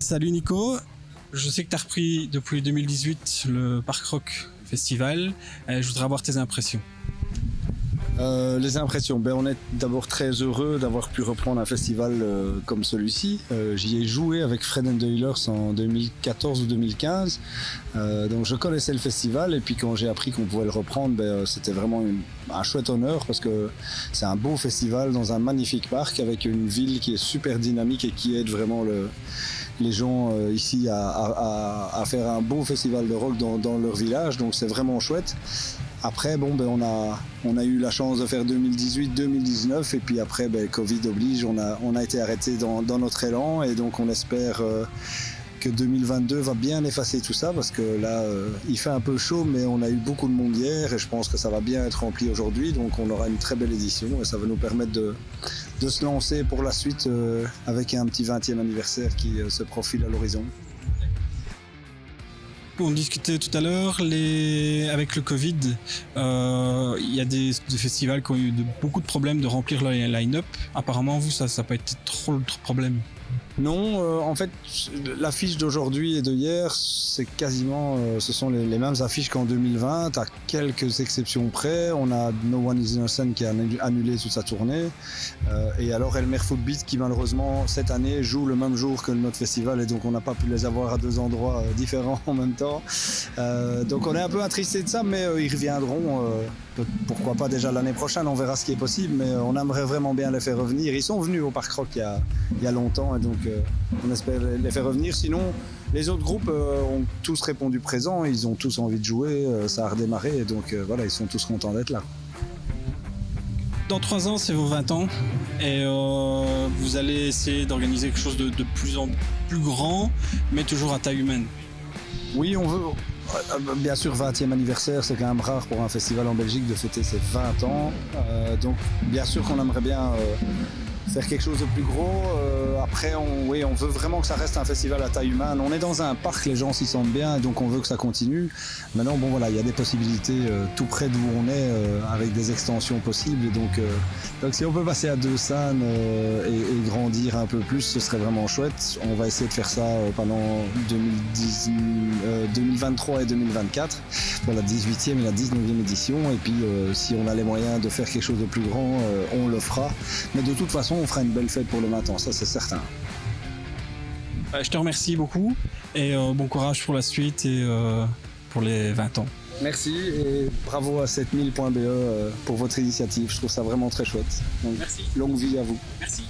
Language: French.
Salut Nico, je sais que tu as repris depuis 2018 le Park Rock Festival. Je voudrais avoir tes impressions. Les impressions, on est d'abord très heureux d'avoir pu reprendre un festival comme celui-ci. J'y ai joué avec Fred and the Healers en 2014 ou 2015, donc je connaissais le festival et puis quand j'ai appris qu'on pouvait le reprendre, c'était vraiment un chouette honneur parce que c'est un beau festival dans un magnifique parc avec une ville qui est super dynamique et qui aide vraiment les gens ici à faire un beau festival de rock dans leur village, donc c'est vraiment chouette. Après, on a eu la chance de faire 2018-2019 et puis après, Covid oblige, on a été arrêté dans notre élan et donc on espère que 2022 va bien effacer tout ça parce que là, il fait un peu chaud mais on a eu beaucoup de monde hier et je pense que ça va bien être rempli aujourd'hui, donc on aura une très belle édition et ça va nous permettre de se lancer pour la suite avec un petit 20e anniversaire qui se profile à l'horizon. On discutait tout à l'heure, avec le Covid, il y a des festivals qui ont eu beaucoup de problèmes de remplir leur line-up. Apparemment, vous, ça n'a pas été trop le problème. Non, en fait, l'affiche d'aujourd'hui et de hier, c'est quasiment, ce sont les mêmes affiches qu'en 2020, à quelques exceptions près. On a No One Is Innocent qui a annulé toute sa tournée, et alors Elmer Footbeat qui malheureusement cette année joue le même jour que notre festival et donc on n'a pas pu les avoir à deux endroits différents en même temps. Donc on est un peu attristé de ça, mais ils reviendront. Pourquoi pas déjà l'année prochaine, on verra ce qui est possible, mais on aimerait vraiment bien les faire revenir. Ils sont venus au Park Rock il y a longtemps et donc on espère les faire revenir. Sinon, les autres groupes ont tous répondu présent, ils ont tous envie de jouer, ça a redémarré et donc voilà, ils sont tous contents d'être là. Dans 3 ans, c'est vos 20 ans et vous allez essayer d'organiser quelque chose de plus en plus grand, mais toujours à taille humaine. Oui, on veut. Bien sûr, 20e anniversaire, c'est quand même rare pour un festival en Belgique de fêter ses 20 ans. Donc, bien sûr qu'on aimerait bien faire quelque chose de plus gros. Après, on veut vraiment que ça reste un festival à taille humaine. On est dans un parc, les gens s'y sentent bien, et donc on veut que ça continue. Maintenant, il y a des possibilités tout près d'où on est, avec des extensions possibles. Et donc si on peut passer à 2 scènes et grandir un peu plus, ce serait vraiment chouette. On va essayer de faire ça pendant 2023 et 2024 pour la 18e et la 19e édition. Et puis, si on a les moyens de faire quelque chose de plus grand, on le fera. Mais de toute façon, on fera une belle fête pour le 20 ans, ça c'est certain. Je te remercie beaucoup et bon courage pour la suite et pour les 20 ans. Merci et bravo à 7000.be pour votre initiative, je trouve ça vraiment très chouette. Donc, merci. Longue vie à vous. Merci.